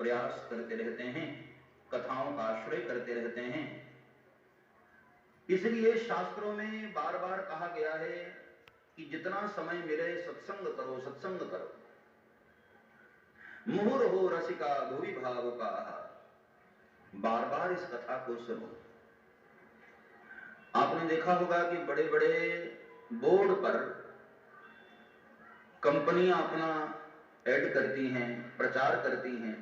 प्रयास करते रहते हैं, कथाओं का आश्रय करते रहते हैं। इसलिए शास्त्रों में बार बार कहा गया है कि जितना समय मिले सत्संग करो, सत्संग करो। मुहुर्हो रसिका भुवि भावुका, बार बार इस कथा को सुनो। आपने देखा होगा कि बड़े बड़े बोर्ड पर कंपनियां अपना ऐड करती हैं, प्रचार करती हैं।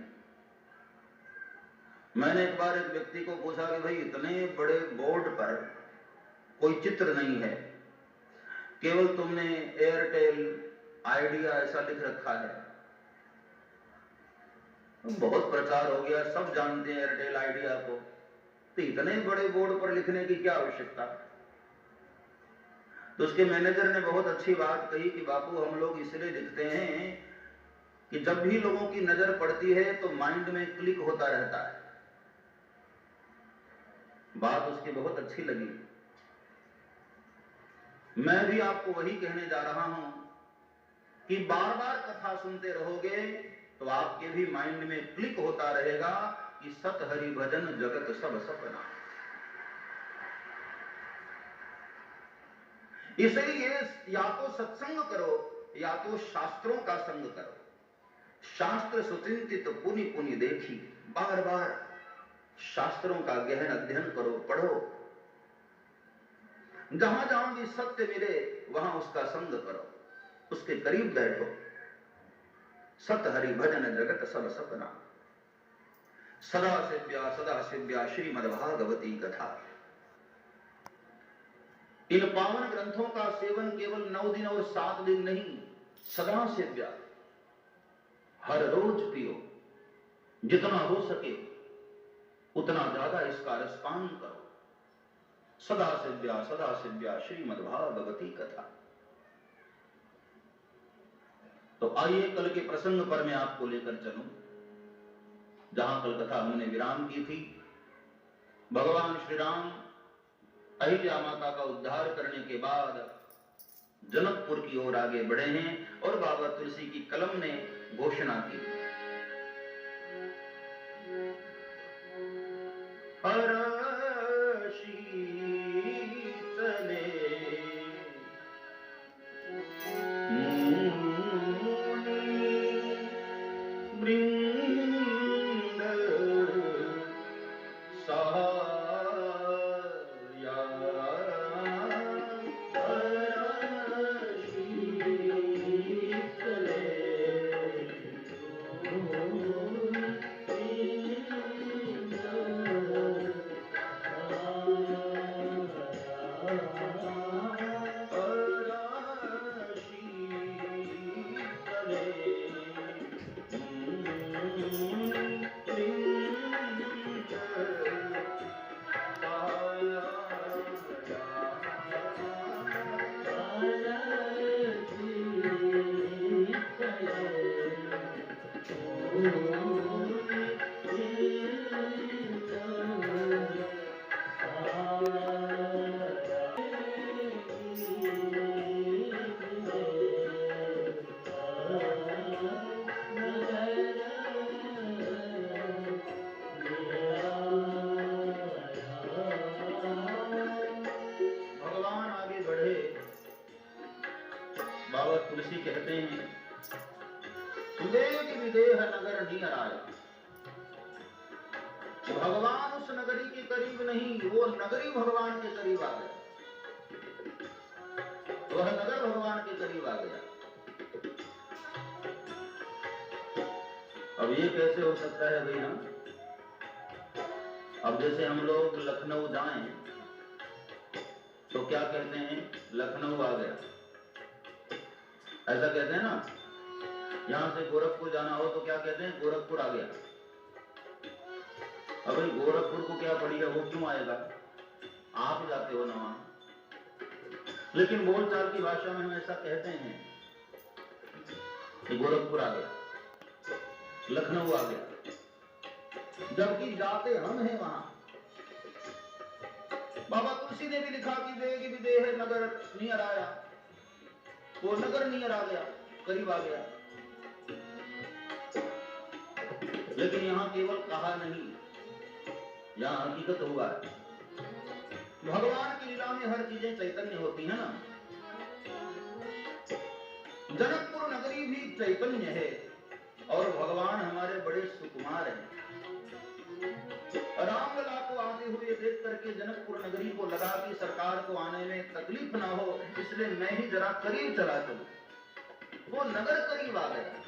मैंने एक बार एक व्यक्ति को पूछा कि भाई इतने बड़े बोर्ड पर कोई चित्र नहीं है, केवल तुमने एयरटेल आइडिया ऐसा लिख रखा है। बहुत प्रचार हो गया, सब जानते हैं एयरटेल आइडिया को, तो इतने बड़े बोर्ड पर लिखने की क्या आवश्यकता। तो उसके मैनेजर ने बहुत अच्छी बात कही कि बापू हम लोग इसलिए लिखते हैं कि जब भी लोगों की नजर पड़ती है तो माइंड में क्लिक होता रहता है। बात उसकी बहुत अच्छी लगी। मैं भी आपको वही कहने जा रहा हूं कि बार बार कथा सुनते रहोगे तो आपके भी माइंड में क्लिक होता रहेगा कि सत हरि भजन जगत सब सपना। इसलिए या तो सत्संग करो या तो शास्त्रों का संग करो। शास्त्र सुचिंतित पुनि पुनि देखी, बार बार शास्त्रों का गहन अध्ययन करो, पढ़ो। जहां जहां भी सत्य मिले वहां उसका संग करो, उसके करीब बैठो। सत हरि भजन जगत सब सपना, सदा सेव्या श्रीमद्भागवती कथा। इन पावन ग्रंथों का सेवन केवल 9 दिन और 7 दिन नहीं, सदा सेव्या, हर रोज पियो। जितना हो सके उतना ज्यादा इसका रसपान करो। सदा सेव्या श्रीमद्भागवती कथा। तो आइए कल के प्रसंग पर मैं आपको लेकर चलूं, जहां कल कथा हमने विराम की थी। भगवान श्री राम अहिल्या माता का उद्धार करने के बाद जनकपुर की ओर आगे बढ़े हैं और बाबा तुलसी की कलम ने घोषणा की, बाबा तुलसी कहते हैं, सुदेव विदेह नगर नियर आया। भगवान उस नगरी के करीब नहीं, वो नगरी भगवान के करीब आ गया। वह नगर भगवान के करीब आ गया। अब ये कैसे हो सकता है भैया? अब जैसे हम लोग लखनऊ जाएं तो क्या कहते हैं? लखनऊ आ गया, ऐसा कहते हैं ना। यहां से गोरखपुर जाना हो तो क्या कहते हैं? गोरखपुर आ गया। अब भाई गोरखपुर को क्या पड़ी है, वो क्यों आएगा? आप जाते हो ना वहां। लेकिन बोलचाल की भाषा में हम ऐसा कहते हैं कि गोरखपुर आ गया, लखनऊ आ गया, जबकि जाते हम हैं वहां। बाबा तुलसी ने भी लिखा कि देगी विदेह नगर नियर आया। वो नगर नियर आ गया, करीब आ गया। लेकिन यहां केवल कहा नहीं, यहां हकीकत हुआ है। भगवान की लीला में हर चीजें चैतन्य होती है ना। जनकपुर नगरी भी चैतन्य है और भगवान हमारे बड़े सुकुमार हैं। रामलला को आते हुए देख करके जनकपुर नगरी को लगा कि सरकार को आने में तकलीफ ना हो, इसलिए मैं ही जरा करीब चला चलूं। वो नगर करीब आ गया।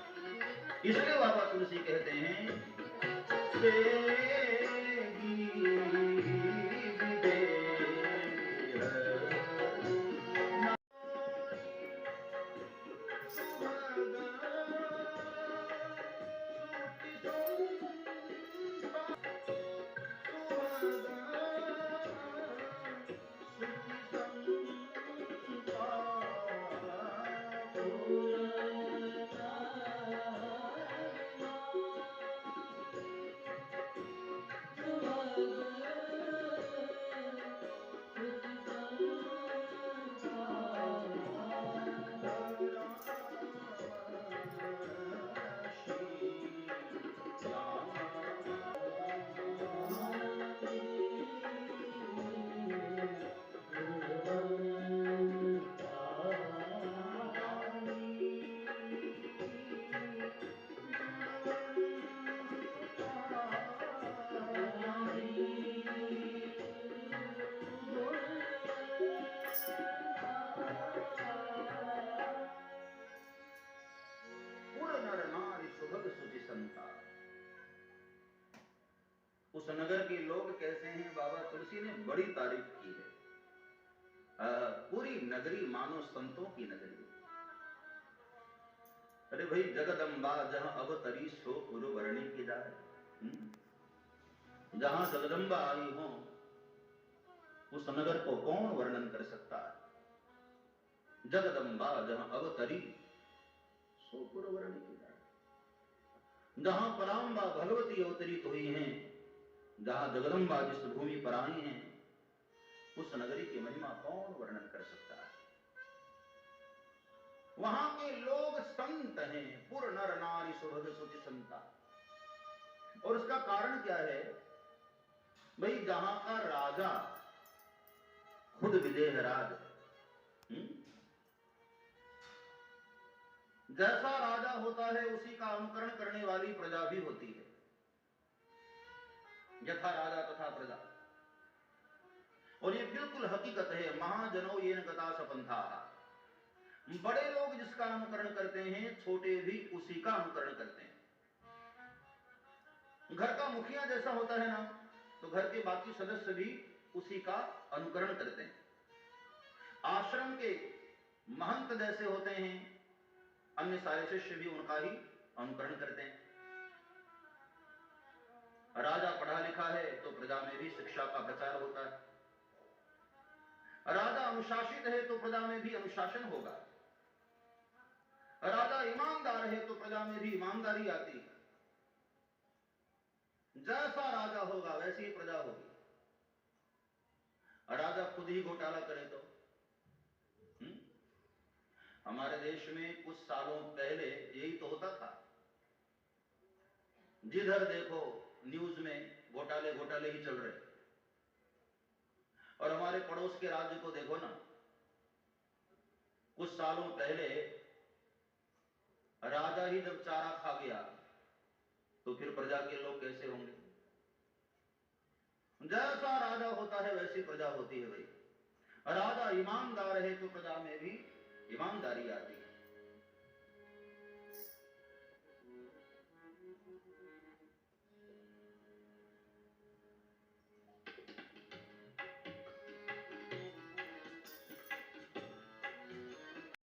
इसलिए बाबा तुलसी कहते हैं उस नगर के लोग कैसे हैं, बाबा तुलसी ने बड़ी तारीफ की है। पूरी नगरी मानो संतों की नगरी। अरे भाई, जगदम्बा जहां अवतरी सो उर्वरणी की जाए। जहां जगदम्बा आई हो उस नगर को कौन वर्णन कर सकता है। जगदम्बा जहां अवतरी सो उर्वरणी की जाए। जहां पराम्बा भगवती अवतरित हुई हैं, जहां जगदम्बा जिस भूमि पर आई हैं, उस नगरी की महिमा कौन वर्णन कर सकता है। वहां के लोग संत हैं, पुर नर नारी सुभग सुचि संता। और उसका कारण क्या है भाई, जहां का राजा खुद विदेह राज है। जैसा राजा होता है उसी का अनुकरण करने वाली प्रजा भी होती है। यथा राजा तथा प्रजा। और ये बिल्कुल हकीकत है। महाजनो येन गता सपंथा। बड़े लोग जिसका अनुकरण करते हैं, छोटे भी उसी का अनुकरण करते हैं। घर का मुखिया जैसा होता है ना, तो घर के बाकी सदस्य भी उसी का अनुकरण करते हैं। आश्रम के महंत जैसे होते हैं, अन्य सारे शिष्य भी उनका ही अनुकरण करते हैं। राजा पढ़ा लिखा है तो प्रजा में भी शिक्षा का प्रचार होता है। राजा अनुशासित है तो प्रजा में भी अनुशासन होगा। राजा ईमानदार है तो प्रजा में भी ईमानदारी आती है। जैसा राजा होगा वैसी ही प्रजा होगी। राजा खुद ही घोटाला करे तो हमारे देश में कुछ सालों पहले यही तो होता था। जिधर देखो न्यूज में घोटाले घोटाले ही चल रहे। और हमारे पड़ोस के राज्य को देखो ना, कुछ सालों पहले राजा ही जब चारा खा गया तो फिर प्रजा के लोग कैसे होंगे। जैसा राजा होता है वैसी प्रजा होती है भाई। राजा ईमानदार है तो प्रजा में भी ईमानदारी आती है।